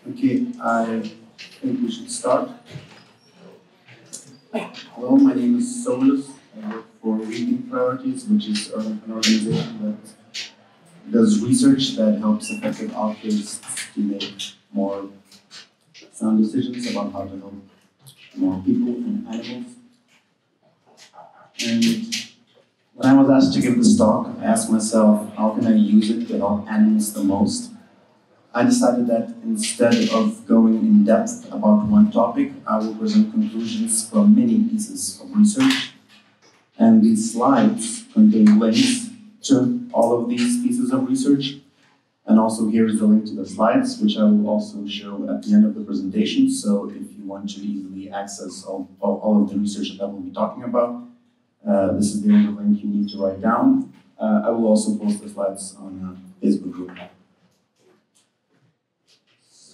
Okay, I think we should start. Hello, my name is Saulius. I work for Rethink Priorities, which is an organization that does research that helps affected authors to make more sound decisions about how to help more people and animals. And when I was asked to give this talk, I asked myself, how can I use it to help animals the most? I decided that instead of going in depth about one topic, I will present conclusions from many pieces of research. And these slides contain links to all of these pieces of research. And also here is the link to the slides, which I will also show at the end of the presentation. So if you want to easily access all of the research that I will be talking about, this is the only link you need to write down. I will also post the slides on a Facebook group.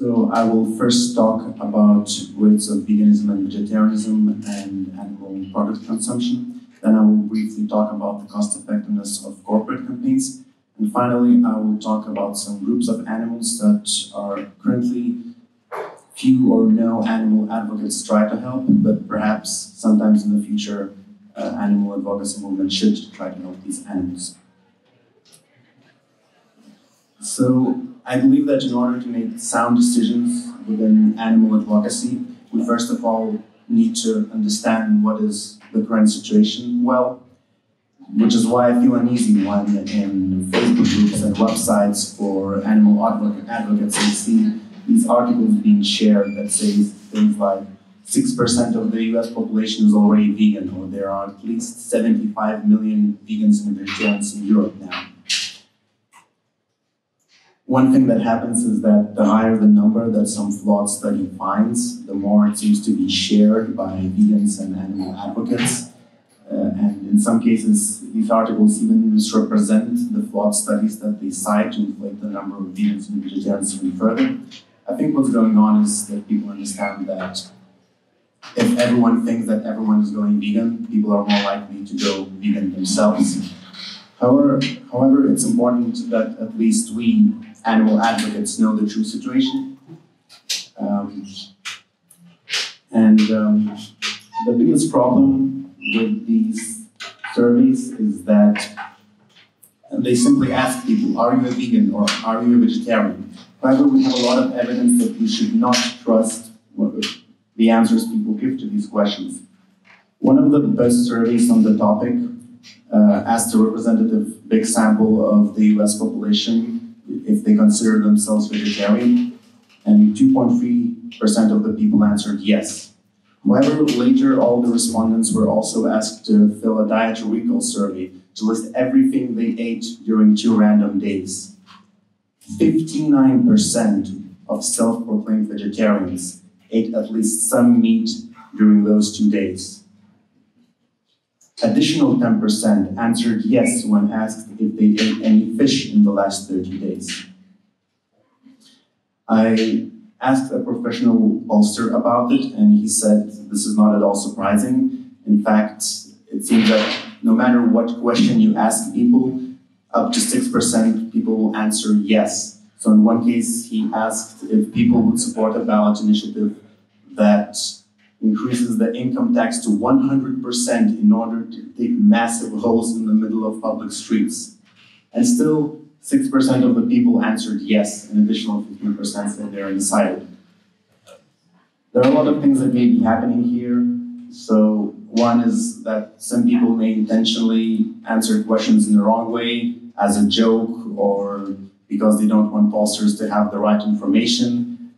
So I will first talk about rates of veganism and vegetarianism and animal product consumption. Then I will briefly talk about the cost effectiveness of corporate campaigns. And finally, I will talk about some groups of animals that are currently few or no animal advocates try to help, but perhaps sometimes in the future, animal advocacy movement should try to help these animals. So I believe that in order to make sound decisions within animal advocacy, we first of all need to understand what is the current situation well, which is why I feel uneasy when in Facebook groups and websites for animal advocates I see these articles being shared that say things like 6% of the US population is already vegan, or there are at least 75 million vegans and vegetarians in Europe now. One thing that happens is that the higher the number that some flawed study finds, the more it seems to be shared by vegans and animal advocates. And in some cases, these articles even misrepresent the flawed studies that they cite to inflate the number of vegans and vegetarians even further. I think what's going on is that people understand that if everyone thinks that everyone is going vegan, people are more likely to go vegan themselves. However, it's important that at least we animal advocates know the true situation. The biggest problem with these surveys is that they simply ask people, are you a vegan or are you a vegetarian? However, we have a lot of evidence that we should not trust the answers people give to these questions. One of the best surveys on the topic asked a representative big sample of the US population if they consider themselves vegetarian, and 2.3% of the people answered yes. However, later all the respondents were also asked to fill a dietary recall survey to list everything they ate during 2 random days. 59% of self-proclaimed vegetarians ate at least some meat during those 2 days. Additional 10% answered yes when asked if they ate any fish in the last 30 days. I asked a professional pollster about it, and he said this is not at all surprising. In fact, it seems that no matter what question you ask people, up to 6% people will answer yes. So in one case, he asked if people would support a ballot initiative that increases the income tax to 100% in order to dig massive holes in the middle of public streets. And still, 6% of the people answered yes, an additional 15% said they're undecided. There are a lot of things that may be happening here. So one is that some people may intentionally answer questions in the wrong way, as a joke, or because they don't want pollsters to have the right information.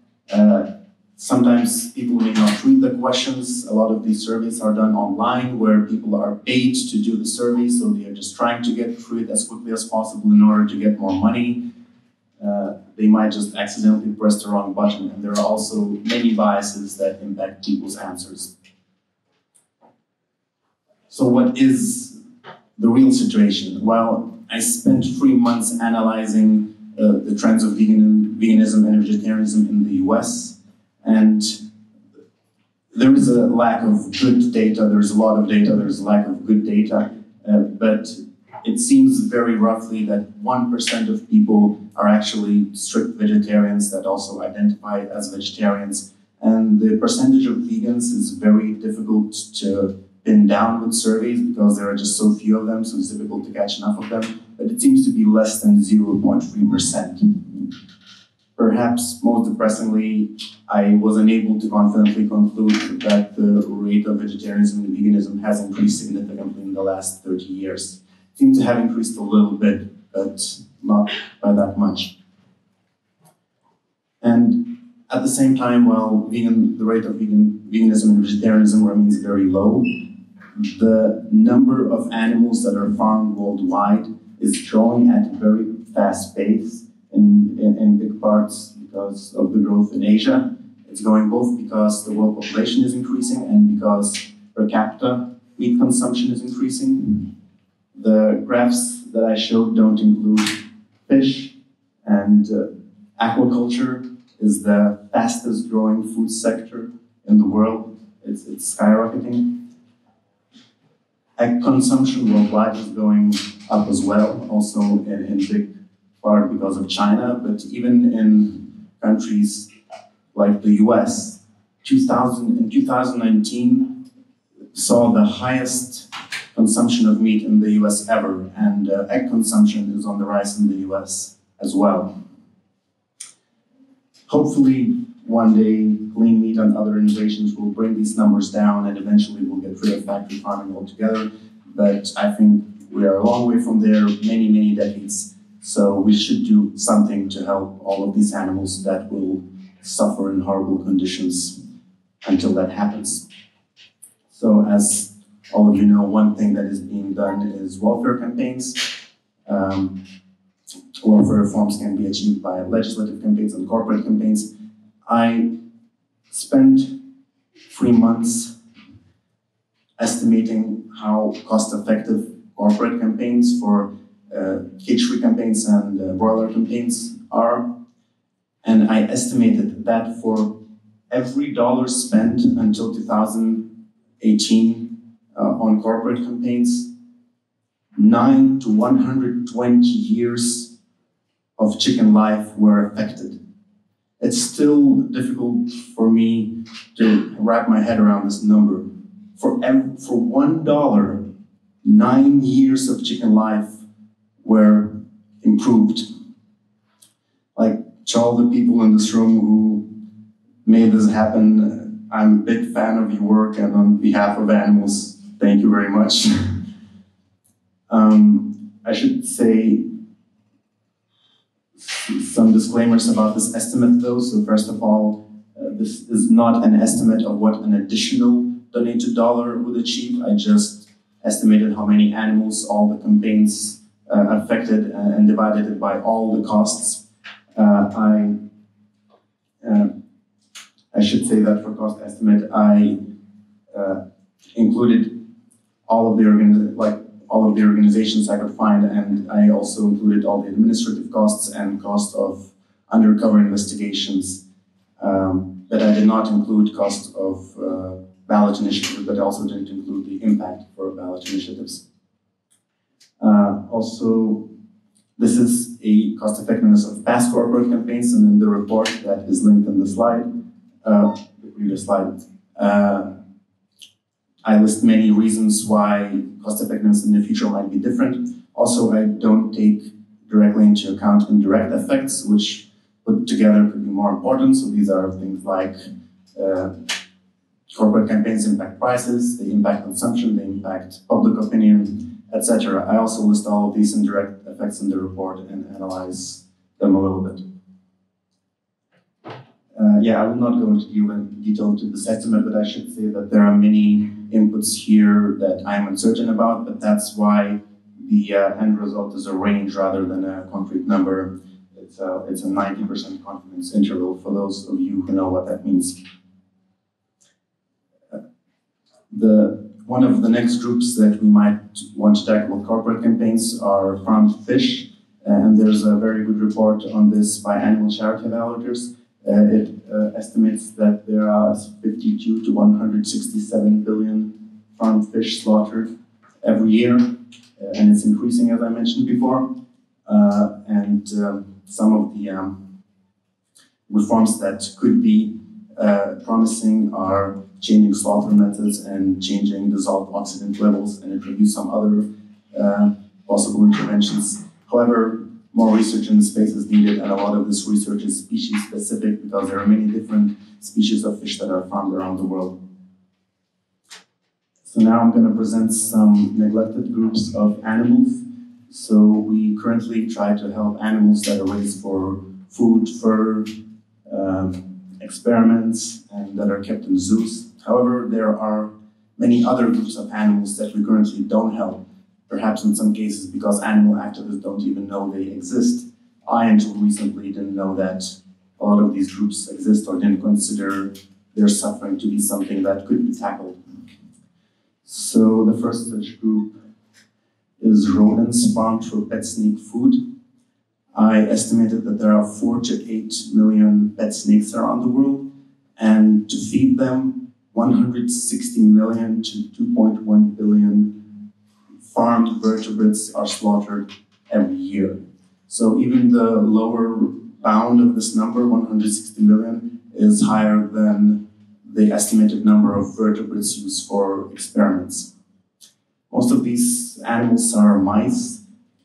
Sometimes people may not read the questions. A lot of these surveys are done online where people are paid to do the survey, so they are just trying to get through it as quickly as possible in order to get more money. They might just accidentally press the wrong button, and there are also many biases that impact people's answers. So what is the real situation? Well, I spent 3 months analyzing the trends of veganism and vegetarianism in the US. And there is a lack of good data, there's a lot of data, there's a lack of good data, but it seems very roughly that 1% of people are actually strict vegetarians that also identify as vegetarians. And the percentage of vegans is very difficult to pin down with surveys because there are just so few of them, so it's difficult to catch enough of them. But it seems to be less than 0.3%. Perhaps most depressingly, I was unable to confidently conclude that the rate of vegetarianism and veganism has increased significantly in the last 30 years. It seems to have increased a little bit, but not by that much. And at the same time, while the rate of veganism and vegetarianism remains very low, the number of animals that are farmed worldwide is growing at a very fast pace in big parts because of the growth in Asia. It's going both because the world population is increasing and because per capita meat consumption is increasing. The graphs that I showed don't include fish, and aquaculture is the fastest growing food sector in the world. It's skyrocketing. Egg consumption worldwide is going up as well, also in big part because of China, but even in countries like the US, in 2019 saw the highest consumption of meat in the US ever, and egg consumption is on the rise in the US as well. Hopefully, one day, clean meat and other innovations will bring these numbers down and eventually we'll get rid of factory farming altogether. But I think we are a long way from there, many, many decades. So we should do something to help all of these animals that will suffer in horrible conditions until that happens. So as all of you know, one thing that is being done is welfare campaigns. Welfare reforms can be achieved by legislative campaigns and corporate campaigns. I spent 3 months estimating how cost-effective corporate campaigns for hatchery campaigns and broiler campaigns are. And I estimated that for every dollar spent until 2018 on corporate campaigns, 9 to 120 years of chicken life were affected. It's still difficult for me to wrap my head around this number. For $1, 9 years of chicken life were improved. Like, to all the people in this room who made this happen, I'm a big fan of your work, and on behalf of animals, thank you very much. I should say some disclaimers about this estimate though. So first of all, this is not an estimate of what an additional donated dollar would achieve. I just estimated how many animals all the campaigns affected and divided it by all the costs. I should say that for cost estimate, I included all of the organizations I could find, and I also included all the administrative costs and cost of undercover investigations. But I did not include cost of ballot initiatives, but I also didn't include the impact for ballot initiatives. Also, this is a cost effectiveness of past corporate campaigns, and in the report that is linked in the slide, the previous slide, I list many reasons why cost effectiveness in the future might be different. Also, I don't take directly into account indirect effects, which put together could be more important. So these are things like corporate campaigns impact prices, they impact consumption, they impact public opinion, etc. I also list all of these indirect effects in the report and analyze them a little bit. Yeah, I will not go into detail into this estimate, but I should say that there are many inputs here that I am uncertain about, but that's why the end result is a range rather than a concrete number. It's a 90% confidence interval for those of you who know what that means. One of the next groups that we might want to tackle with corporate campaigns are farmed fish, and there's a very good report on this by Animal Charity Evaluators. It estimates that there are 52 to 167 billion farmed fish slaughtered every year, and it's increasing, as I mentioned before. Some of the reforms that could be promising are changing slaughter methods and changing dissolved oxidant levels, and introduce some other possible interventions. However, more research in the space is needed, and a lot of this research is species specific because there are many different species of fish that are farmed around the world. So now I'm going to present some neglected groups of animals. So we currently try to help animals that are raised for food, fur, experiments, and that are kept in zoos. However, there are many other groups of animals that we currently don't help, perhaps in some cases because animal activists don't even know they exist. I, until recently, didn't know that a lot of these groups exist or didn't consider their suffering to be something that could be tackled. So the first such group is rodents farmed for pet snake food. I estimated that there are 4 to 8 million pet snakes around the world, and to feed them, 160 million to 2.1 billion farmed vertebrates are slaughtered every year. So even the lower bound of this number, 160 million, is higher than the estimated number of vertebrates used for experiments. Most of these animals are mice,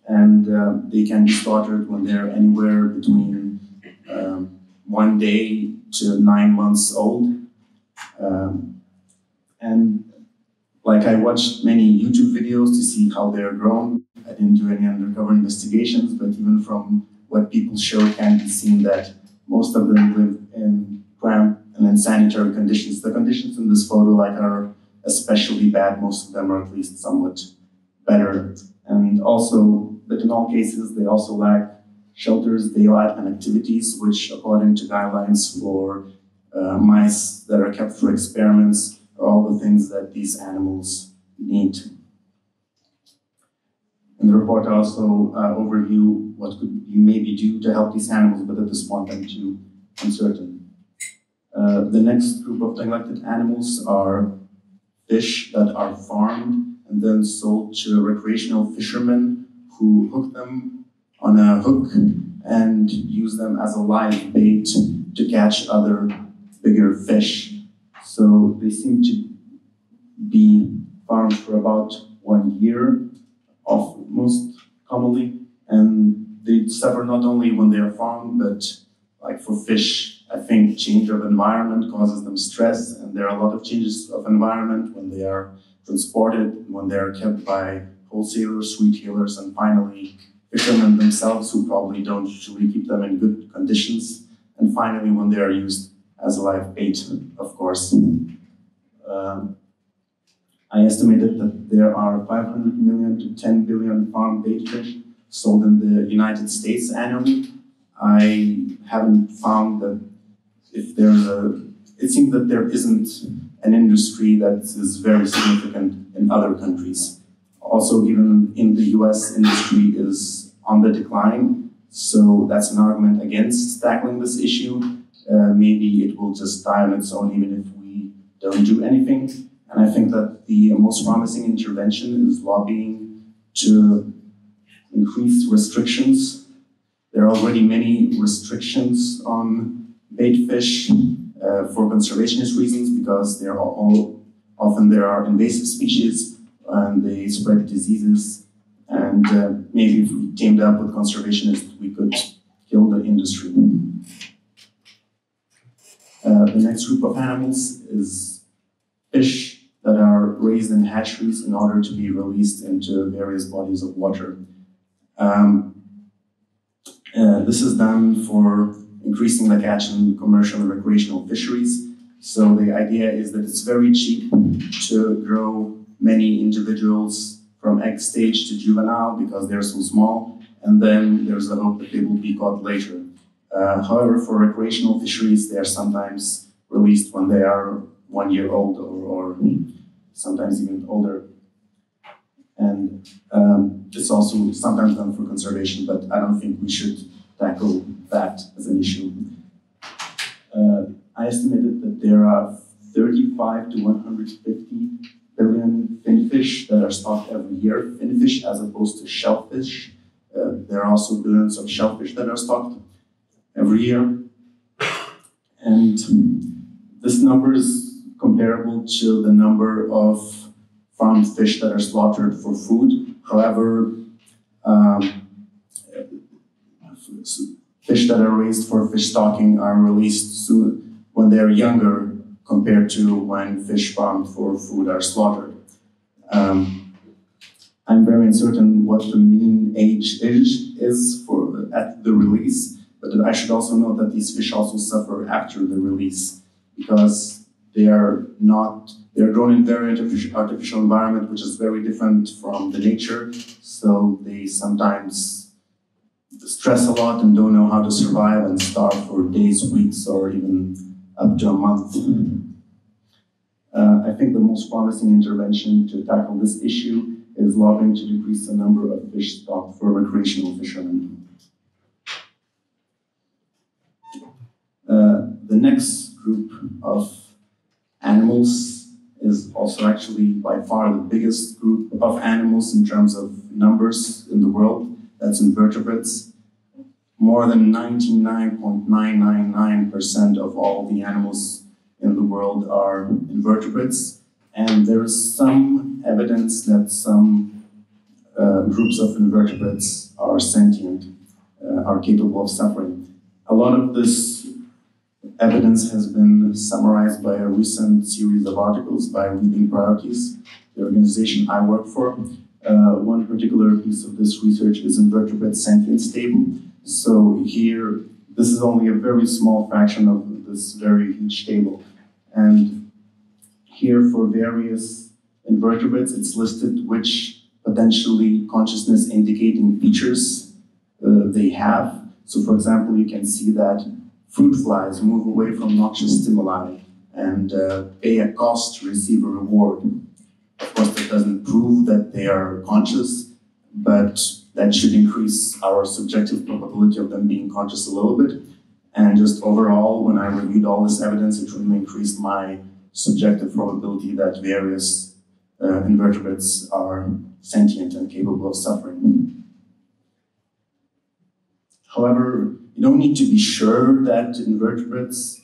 and they can be slaughtered when they're anywhere between 1 day to 9 months old. And like I watched many YouTube videos to see how they're grown. I didn't do any undercover investigations, but even from what people show, can be seen that most of them live in cramped and unsanitary conditions. The conditions in this photo are especially bad. Most of them are at least somewhat better. And also, but in all cases, they also lack shelters, daylight, and activities, which, according to guidelines for mice that are kept for experiments, are all the things that these animals need. In the report, I also overview what could you maybe do to help these animals, but at this point, I'm too uncertain. The next group of neglected animals are fish that are farmed and then sold to recreational fishermen who hook them on a hook and use them as a live bait to catch other bigger fish. So they seem to be farmed for about 1 year, most commonly, and they suffer not only when they are farmed, but like for fish, I think change of environment causes them stress, and there are a lot of changes of environment when they are transported, when they are kept by wholesalers, retailers, and finally fishermen themselves, who probably don't usually keep them in good conditions, and finally when they are used as a live bait, of course. I estimated that there are 500 million to 10 billion farmed baitfish sold in the United States annually. I haven't found that it seems that there isn't an industry that is very significant in other countries. Also, even in the US, industry is on the decline, so that's an argument against tackling this issue. Maybe it will just die on its own even if we don't do anything. And I think that the most promising intervention is lobbying to increase restrictions. There are already many restrictions on baitfish for conservationist reasons, because often there are invasive species and they spread diseases. And maybe if we teamed up with conservationists, we could kill the industry. The next group of animals is fish that are raised in hatcheries in order to be released into various bodies of water. This is done for increasing the catch in commercial and recreational fisheries. So the idea is that it's very cheap to grow many individuals from egg stage to juvenile because they're so small, and then there's a hope that they will be caught later. However, for recreational fisheries, they are sometimes released when they are 1 year old or sometimes even older. And it's also sometimes done for conservation, but I don't think we should tackle that as an issue. I estimated that there are 35 to 150 billion finfish that are stocked every year. Finfish as opposed to shellfish. There are also billions of shellfish that are stocked every year. And this number is comparable to the number of farmed fish that are slaughtered for food. However, fish that are raised for fish stocking are released soon when they're younger compared to when fish farmed for food are slaughtered. I'm very uncertain what the mean age is for at the release, but I should also note that these fish also suffer after the release because they're grown in very artificial environment, which is very different from the nature. So they sometimes stress a lot and don't know how to survive and starve for days, weeks, or even up to a month. I think the most promising intervention to tackle this issue is lobbying to decrease the number of fish stocked for recreational fishermen. The next group of animals is also actually by far the biggest group of animals in terms of numbers in the world. That's invertebrates. More than 99.999% of all the animals in the world are invertebrates. And there is some evidence that some groups of invertebrates are sentient, are capable of suffering. A lot of this evidence has been summarized by a recent series of articles by Rethink Priorities, the organization I work for. One particular piece of this research is invertebrate sentience table. So here, this is only a very small fraction of this very huge table. And here for various invertebrates, it's listed which potentially consciousness indicating features they have. So for example, you can see that fruit flies move away from noxious stimuli and pay a cost to receive a reward. Of course, that doesn't prove that they are conscious, but that should increase our subjective probability of them being conscious a little bit. And just overall, when I reviewed all this evidence, it really increased my subjective probability that various invertebrates are sentient and capable of suffering. However, you don't need to be sure that invertebrates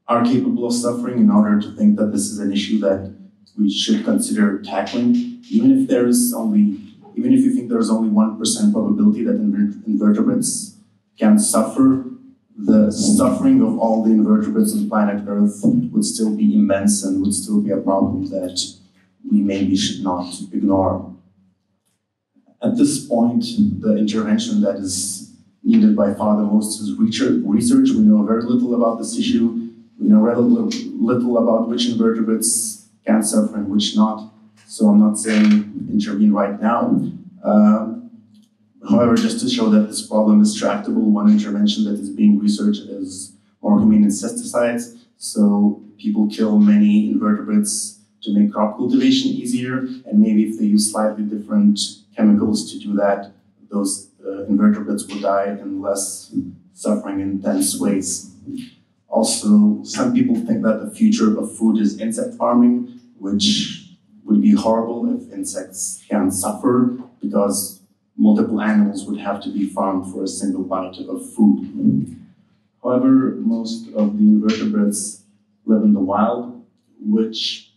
are capable of suffering in order to think that this is an issue that we should consider tackling. Even if you think there's only 1% probability that invertebrates can suffer, the suffering of all the invertebrates on planet Earth would still be immense and would still be a problem that we maybe should not ignore. At this point, the intervention that is needed by far the most is research. We know very little about this issue. We know very little about which invertebrates can suffer and which not. So I'm not saying intervene right now. However, just to show that this problem is tractable, one intervention that is being researched is more humane insecticides. So people kill many invertebrates to make crop cultivation easier, and maybe if they use slightly different chemicals to do that, those invertebrates will die in less suffering intense ways. Also, some people think that the future of food is insect farming, which would be horrible if insects can suffer because multiple animals would have to be farmed for a single bite of food. However, most of the invertebrates live in the wild, which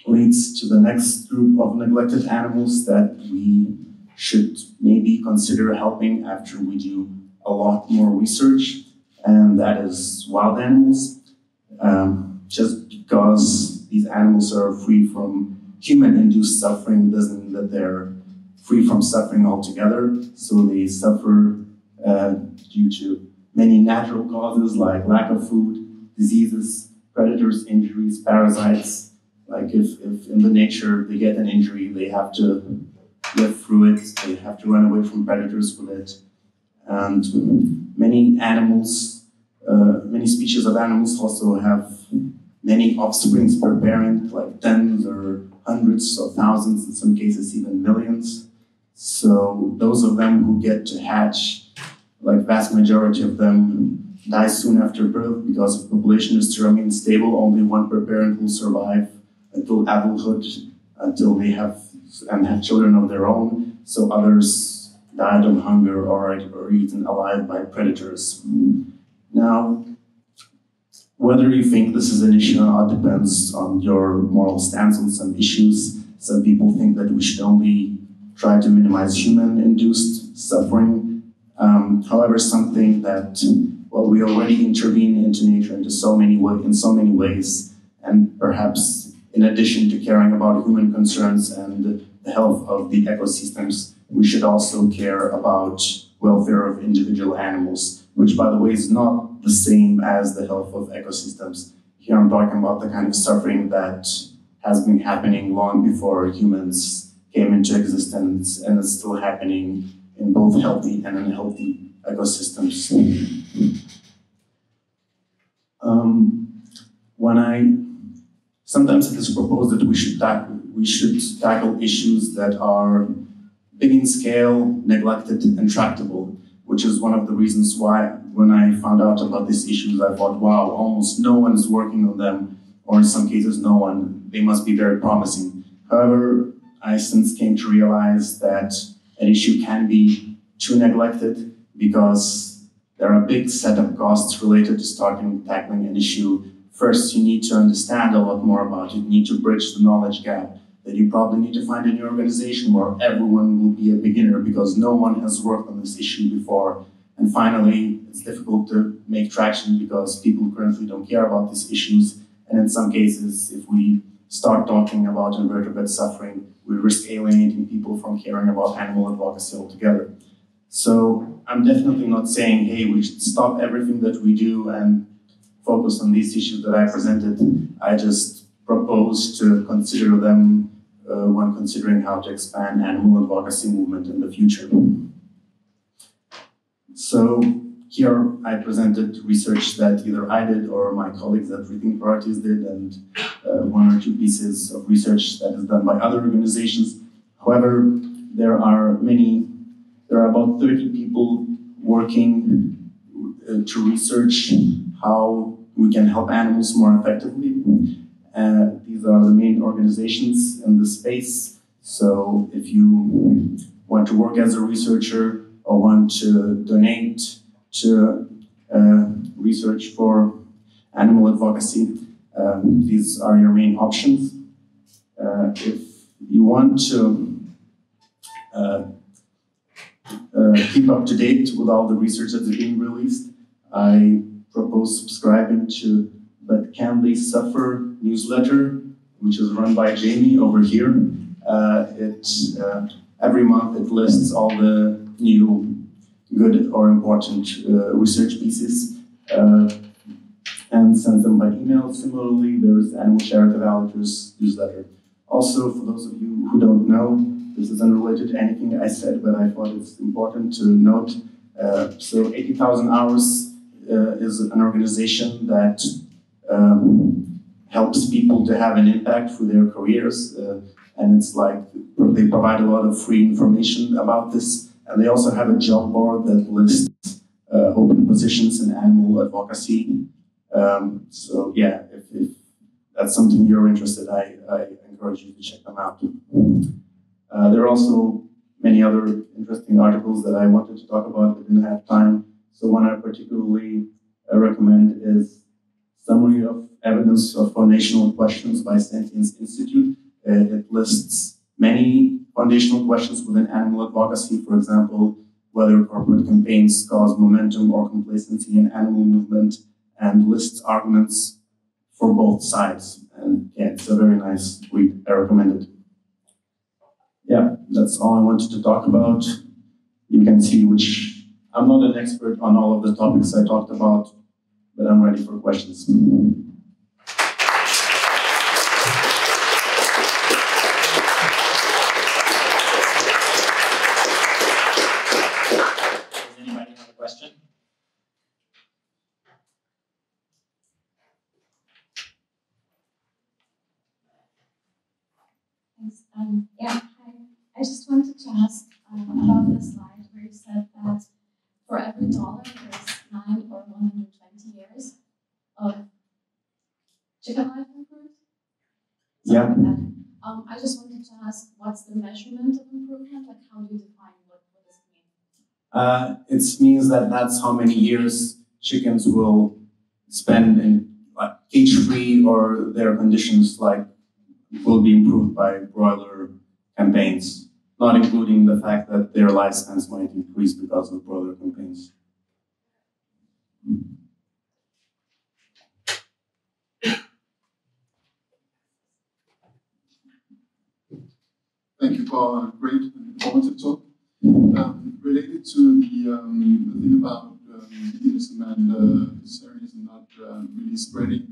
leads to the next group of neglected animals that we should maybe consider helping after we do a lot more research, and that is wild animals. Just because these animals are free from human-induced suffering doesn't mean that they're free from suffering altogether. So they suffer due to many natural causes like lack of food, diseases, predators, injuries, parasites. Like if in the nature they get an injury, they have to live through it, they have to run away from predators with it. And many animals, many species of animals also have many offsprings per parent, like tens or hundreds of thousands, in some cases even millions. So those of them who get to hatch, like vast majority of them die soon after birth because if population is to remain stable, only one per parent will survive until adulthood, until they have children of their own. So others died of hunger or eaten alive by predators. Now, whether you think this is an issue or not depends on your moral stance on some issues. Some people think that we should only try to minimize human-induced suffering. However, some think that, well, we already intervene into nature in so many ways, and perhaps in addition to caring about human concerns and the health of the ecosystems, we should also care about welfare of individual animals, which, by the way, is not the same as the health of ecosystems. Here I'm talking about the kind of suffering that has been happening long before humans came into existence, and it's still happening in both healthy and unhealthy ecosystems. Sometimes it is proposed that we should tackle issues that are big in scale, neglected, and tractable, which is one of the reasons why, when I found out about these issues, I thought, wow, almost no one is working on them, or in some cases, no one. They must be very promising. However, I since came to realize that an issue can be too neglected because there are big setup costs related to tackling an issue. First, you need to understand a lot more about it. You need to bridge the knowledge gap that you probably need to find in your organization where everyone will be a beginner because no one has worked on this issue before. And finally, it's difficult to make traction because people currently don't care about these issues. And in some cases, if we start talking about invertebrate suffering, we risk alienating people from caring about animal advocacy altogether. So I'm definitely not saying, hey, we should stop everything that we do and focus on these issues that I presented. I just propose to consider them when considering how to expand animal advocacy movement in the future. So here I presented research that either I did or my colleagues at Rethink Priorities did, and one or two pieces of research that is done by other organizations. However, there are about 30 people working to research how we can help animals more effectively. These are the main organizations in the space. So if you want to work as a researcher or want to donate to research for animal advocacy, these are your main options. If you want to keep up to date with all the research that's being released, I propose subscribing to But Can They Suffer newsletter, which is run by Jamie over here. Every month it lists all the new good or important research pieces and sends them by email. Similarly, there's Animal Charity Volunteers newsletter. Also, for those of you who don't know, this is unrelated to anything I said, but I thought it's important to note. So 80,000 Hours is an organization that helps people to have an impact through their careers. And it's like they provide a lot of free information about this. And they also have a job board that lists open positions in animal advocacy. So yeah, if that's something you're interested in, I encourage you to check them out. There are also many other interesting articles that I wanted to talk about but didn't have time. So one I particularly recommend is Summary of Evidence of Foundational Questions by Sentience Institute. It lists many foundational questions within animal advocacy, for example, whether corporate campaigns cause momentum or complacency in animal movement, and lists arguments for both sides. And yeah, it's a very nice read. I recommend it. Yeah, that's all I wanted to talk about. You can see which I'm not an expert on all of the topics I talked about, but I'm ready for questions. Yeah, hi. I just wanted to ask about the slide where you said that for every dollar there's 9 or 120 years of chicken life improved. Sorry about that. I just wanted to ask, what's the measurement of improvement? Like, how do you define what does it mean? It means that that's how many years chickens will spend in like cage-free, or their conditions like will be improved by broiler campaigns, not including the fact that their lifespans might increase because of broiler campaigns. Thank you for a great and informative talk. Related to the thing about veganism and vegetarianism not really spreading,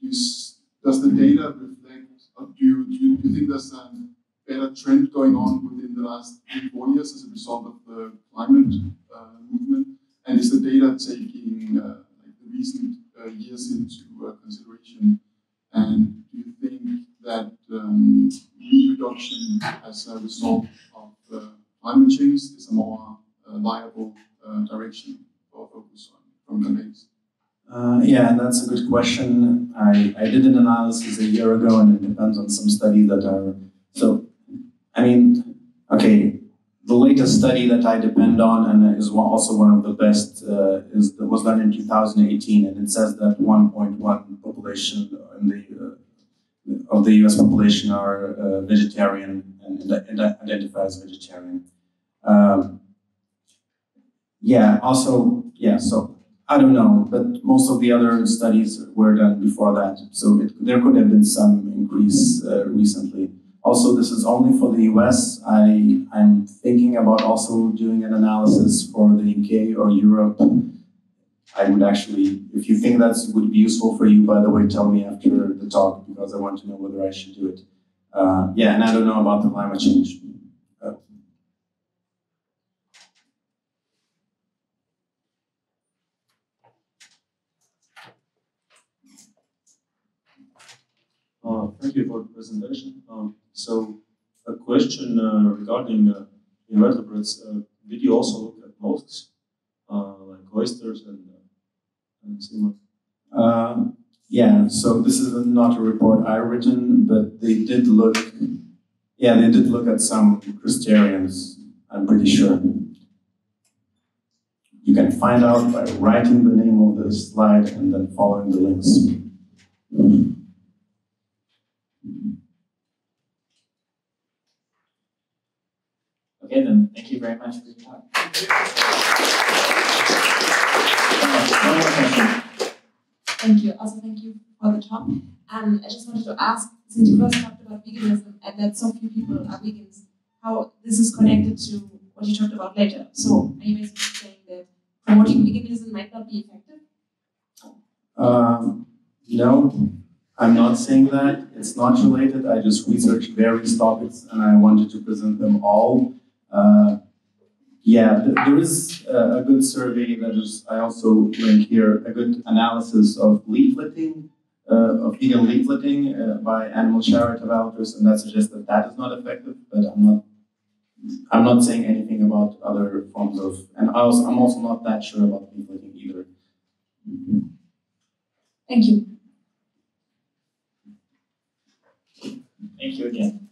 does the data reflect, or do you think there's a better trend going on within the last 3-4 years as a result of the climate movement? And is the data taking like the recent years into consideration? And do you think that meat reduction as a result of climate change is a more viable direction for focus on from campaigns? Yeah, that's a good question. I did an analysis a year ago, and it depends on some studies that are... So, I mean, okay, the latest study that I depend on, and is also one of the best, was done in 2018, and it says that 1.1 population in the of the US population are vegetarian and identify as vegetarian. So I don't know, but most of the other studies were done before that, so there could have been some increase recently. Also, this is only for the US. I'm thinking about also doing an analysis for the UK or Europe. I would actually, if you think that would be useful for you, by the way, tell me after the talk, because I want to know whether I should do it. And I don't know about the climate change. Thank you for the presentation. So, a question regarding invertebrates. Did you also look at mollusks, like oysters and similar? So this is not a report I've written, but they did look. Yeah, they did look at some crustaceans. I'm pretty sure. You can find out by writing the name of the slide and then following the links. Okay, then, thank you very much for your talk. One more question. Thank you. Also, thank you for the talk. I just wanted to ask, since you first talked about veganism and that so few people are vegans, how this is connected to what you talked about later. So, are you basically saying that promoting veganism might not be effective? No, I'm not saying that. It's not related. I just researched various topics and I wanted to present them all. There is a good survey that is, I also link here, a good analysis of leafleting, of vegan leafleting by animal charity developers, and that suggests that that is not effective, but I'm not saying anything about other forms of, and I'm also not that sure about leafleting either. Thank you. Thank you again.